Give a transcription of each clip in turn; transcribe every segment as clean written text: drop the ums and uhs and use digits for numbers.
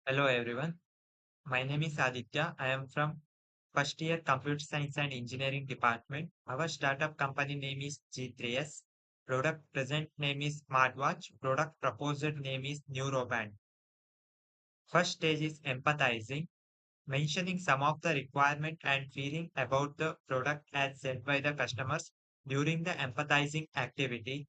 Hello everyone. My name is Aditya. I am from first year Computer Science and Engineering Department. Our startup company name is G3S. Product present name is Smartwatch. Product proposed name is Neuroband. First stage is empathizing, mentioning some of the requirement and feeling about the product as said by the customers during the empathizing activity.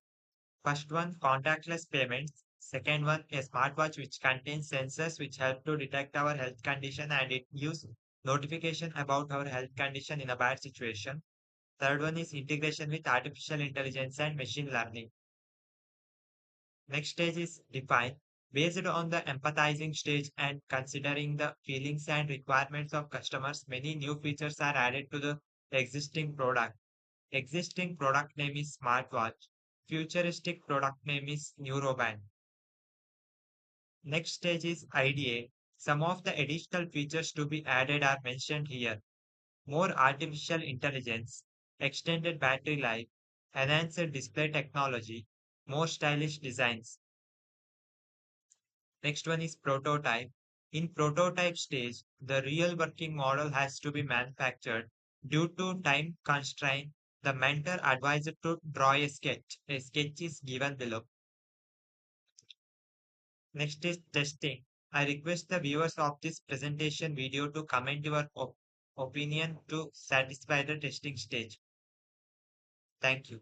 First one, contactless payments. Second one, a smartwatch which contains sensors which help to detect our health condition and it gives notification about our health condition in a bad situation. Third one is integration with artificial intelligence and machine learning. Next stage is define. Based on the empathizing stage and considering the feelings and requirements of customers, many new features are added to the existing product. Existing product name is smartwatch. Futuristic product name is Neuroband. Next stage is IDA. Some of the additional features to be added are mentioned here. More artificial intelligence, extended battery life, enhanced display technology, more stylish designs. Next one is prototype. In prototype stage, the real working model has to be manufactured. Due to time constraint, the mentor advised to draw a sketch. A sketch is given below. Next is testing. I request the viewers of this presentation video to comment your opinion to satisfy the testing stage. Thank you.